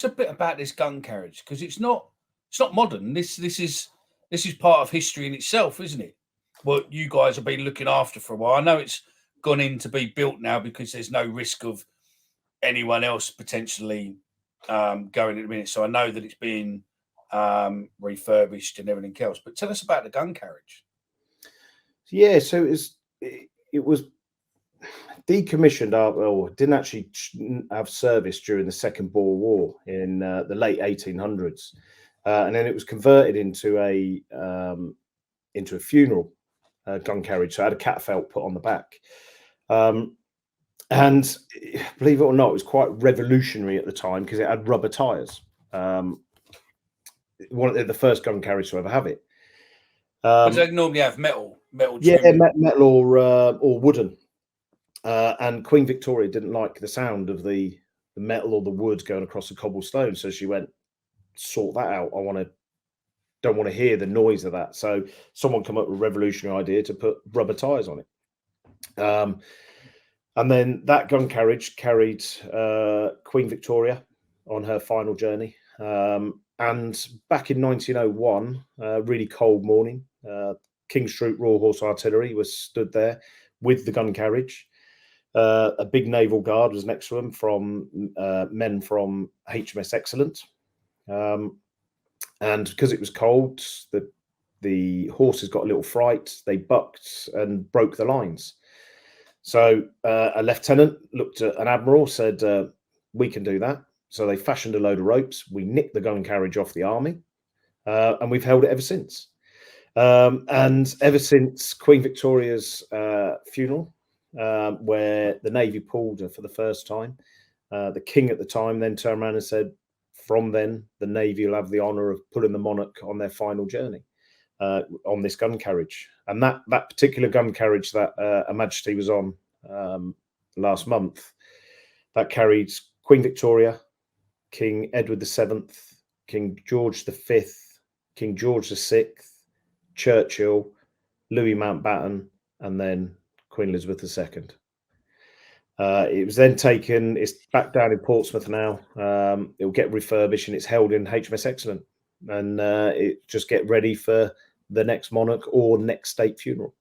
a bit about this gun carriage, because it's not modern. This is part of history in itself, isn't it? What you guys have been looking after for a while. I know it's gone in to be built now because there's no risk of anyone else potentially going in a minute. So I know that it's being refurbished and everything else. But tell us about the gun carriage. Yeah, so it was decommissioned, well, didn't actually have service during the Second Boer War in the late 1800s, and then it was converted into a funeral gun carriage. So it had a catafalque put on the back, and believe it or not, it was quite revolutionary at the time because it had rubber tires. One of the first gun carriage to ever have it. Because they normally have metal Yeah, trim. metal or wooden. And Queen Victoria didn't like the sound of the metal or the wood going across the cobblestone, so she went, sort that out. Don't want to hear the noise of that. So someone come up with a revolutionary idea to put rubber tires on it. And then that gun carriage carried Queen Victoria on her final journey. And back in 1901, really cold morning, King's Troop Royal Horse Artillery was stood there with the gun carriage. A big naval guard was next to them from men from HMS Excellent. And because it was cold, the horses got a little fright. They bucked and broke the lines. So a lieutenant looked at an admiral, said, we can do that. So they fashioned a load of ropes. We nicked the gun carriage off the army, and we've held it ever since. And ever since Queen Victoria's funeral, where the Navy pulled her for the first time, the King at the time then turned around and said, from then, the Navy will have the honour of pulling the monarch on their final journey on this gun carriage. And that particular gun carriage that Her Majesty was on last month, that carried Queen Victoria, King Edward VII, King George V, King George VI, Churchill, Louis Mountbatten, and then Queen Elizabeth II. It was then taken, it's back down in Portsmouth now. It will get refurbished and it's held in HMS Excellent. And it just get ready for the next monarch or next state funeral.